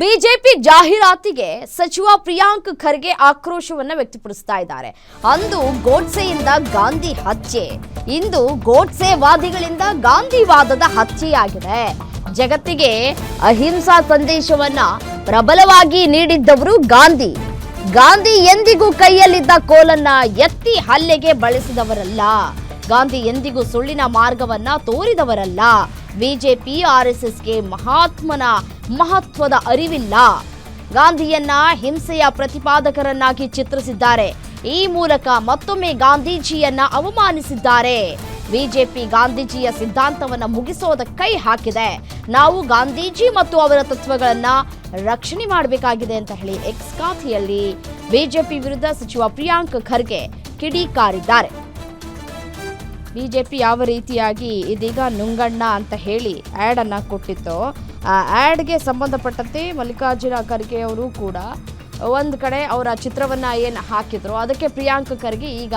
BJP ಜಾಹೀರಾತಿಗೆ ಸಚಿವ ಪ್ರಿಯಾಂಕ್ ಖರ್ಗೆ ಆಕ್ರೋಶವನ್ನ ವ್ಯಕ್ತಪಡಿಸ್ತಾ ಇದ್ದಾರೆ. ಅಂದು ಗೋಡ್ಸೆಯಿಂದ ಗಾಂಧಿ ಹತ್ಯೆ, ಇಂದು ಗೋಡ್ಸೆ ವಾದಿಗಳಿಂದ ಗಾಂಧಿವಾದದ ಹತ್ಯೆಯಾಗಿದೆ. ಜಗತ್ತಿಗೆ ಅಹಿಂಸಾ ಸಂದೇಶವನ್ನ ಪ್ರಬಲವಾಗಿ ನೀಡಿದ್ದವರು ಗಾಂಧಿ. ಗಾಂಧಿ ಎಂದಿಗೂ ಕೈಯಲ್ಲಿದ್ದ ಕೋಲನ್ನ ಎತ್ತಿ ಹಲ್ಲೆಗೆ ಬಳಸಿದವರಲ್ಲ. ಗಾಂಧಿ ಎಂದಿಗೂ ಸುಳ್ಳಿನ ಮಾರ್ಗವನ್ನ ತೋರಿದವರಲ್ಲ. ಬಿಜೆಪಿ ಆರ್ಎಸ್ಎಸ್ಗೆ ಮಹಾತ್ಮನ ಮಹತ್ವದ ಅರಿವಿಲ್ಲ. ಗಾಂಧಿಯನ್ನ ಹಿಂಸೆಯ ಪ್ರತಿಪಾದಕರನ್ನಾಗಿ ಚಿತ್ರಿಸಿದ್ದಾರೆ. ಈ ಮೂಲಕ ಮತ್ತೊಮ್ಮೆ ಗಾಂಧೀಜಿಯನ್ನ ಅವಮಾನಿಸಿದ್ದಾರೆ. ಬಿಜೆಪಿ ಗಾಂಧೀಜಿಯ ಸಿದ್ಧಾಂತವನ್ನ ಮುಗಿಸೋದಕ್ಕೆ ಕೈ ಹಾಕಿದೆ. ನಾವು ಗಾಂಧೀಜಿ ಮತ್ತು ಅವರ ತತ್ವಗಳನ್ನ ರಕ್ಷಣೆ ಮಾಡಬೇಕಾಗಿದೆ ಅಂತ ಹೇಳಿ ಎಕ್ಸ್ ಖಾತೆಯಲ್ಲಿ ಬಿಜೆಪಿ ವಿರುದ್ಧ ಸಚಿವ ಪ್ರಿಯಾಂಕ್ ಖರ್ಗೆ ಕಿಡಿಕಾರಿದ್ದಾರೆ. ಬಿಜೆಪಿ ಯಾವ ರೀತಿಯಾಗಿ ಇದೀಗ ನುಂಗಣ್ಣ ಅಂತ ಹೇಳಿ ಆ್ಯಡ್ ಅನ್ನ ಕೊಟ್ಟಿತ್ತು, ಆ ಆ್ಯಡ್ಗೆ ಸಂಬಂಧಪಟ್ಟಂತೆ ಮಲ್ಲಿಕಾರ್ಜುನ ಖರ್ಗೆ ಅವರು ಕೂಡ ಒಂದು ಕಡೆ ಅವರ ಚಿತ್ರವನ್ನ ಏನು ಹಾಕಿದ್ರು ಅದಕ್ಕೆ ಪ್ರಿಯಾಂಕ್ ಖರ್ಗೆ ಈಗ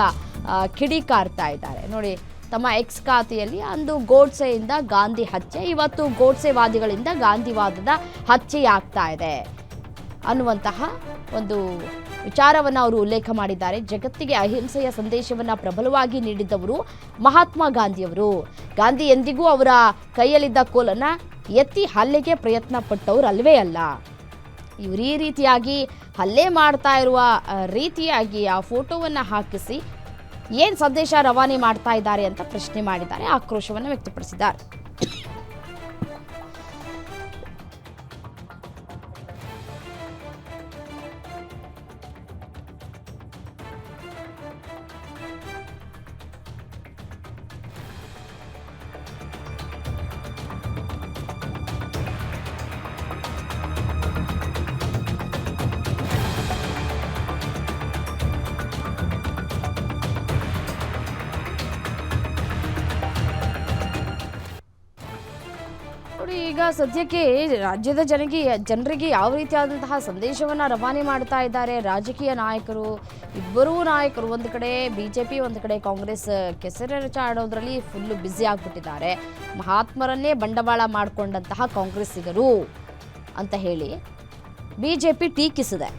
ಕಿಡಿಕಾರ್ತಾ ಇದ್ದಾರೆ. ನೋಡಿ, ತಮ್ಮ ಎಕ್ಸ್ ಖಾತೆಯಲ್ಲಿ ಅಂದು ಗೋಡ್ಸೆಯಿಂದ ಗಾಂಧಿ ಹತ್ಯೆ, ಇವತ್ತು ಗೋಡ್ಸೆವಾದಿಗಳಿಂದ ಗಾಂಧಿವಾದದ ಹತ್ಯೆಯಾಗ್ತಾ ಇದೆ ಅನ್ನುವಂತಹ ಒಂದು ವಿಚಾರವನ್ನು ಅವರು ಉಲ್ಲೇಖ ಮಾಡಿದ್ದಾರೆ. ಜಗತ್ತಿಗೆ ಅಹಿಂಸೆಯ ಸಂದೇಶವನ್ನು ಪ್ರಬಲವಾಗಿ ನೀಡಿದ್ದವರು ಮಹಾತ್ಮ ಗಾಂಧಿಯವರು. ಗಾಂಧಿ ಎಂದಿಗೂ ಅವರ ಕೈಯಲ್ಲಿದ್ದ ಕೋಲನ್ನು ಎತ್ತಿ ಹಲ್ಲೆಗೆ ಪ್ರಯತ್ನ ಪಟ್ಟವರು ಅಲ್ವೇ ಅಲ್ಲ. ಇವರು ಈ ರೀತಿಯಾಗಿ ಹಲ್ಲೆ ಮಾಡ್ತಾ ಇರುವ ರೀತಿಯಾಗಿ ಆ ಫೋಟೋವನ್ನು ಹಾಕಿಸಿ ಏನು ಸಂದೇಶ ರವಾನೆ ಮಾಡ್ತಾ ಇದ್ದಾರೆ ಅಂತ ಪ್ರಶ್ನೆ ಮಾಡಿದ್ದಾರೆ, ಆಕ್ರೋಶವನ್ನು ವ್ಯಕ್ತಪಡಿಸಿದ್ದಾರೆ. ಈಗ ಸದ್ಯಕ್ಕೆ ರಾಜ್ಯದ ಜನರಿಗೆ ಯಾವ ರೀತಿಯಾದಂತಹ ಸಂದೇಶವನ್ನು ರವಾನೆ ಮಾಡ್ತಾ ಇದ್ದಾರೆ ರಾಜಕೀಯ ನಾಯಕರು, ಇಬ್ಬರೂ ನಾಯಕರು. ಒಂದು ಕಡೆ ಬಿಜೆಪಿ, ಒಂದು ಕಡೆ ಕಾಂಗ್ರೆಸ್ ಕೆಸರೆರಚಾಡೋದ್ರಲ್ಲಿ ಫುಲ್ಲು ಬ್ಯುಸಿ ಆಗಿಬಿಟ್ಟಿದ್ದಾರೆ. ಮಹಾತ್ಮರನ್ನೇ ಬಂಡವಾಳ ಮಾಡಿಕೊಂಡಂತಹ ಕಾಂಗ್ರೆಸ್ಸಿಗರು ಅಂತ ಹೇಳಿ ಬಿಜೆಪಿ ಟೀಕಿಸಿದೆ.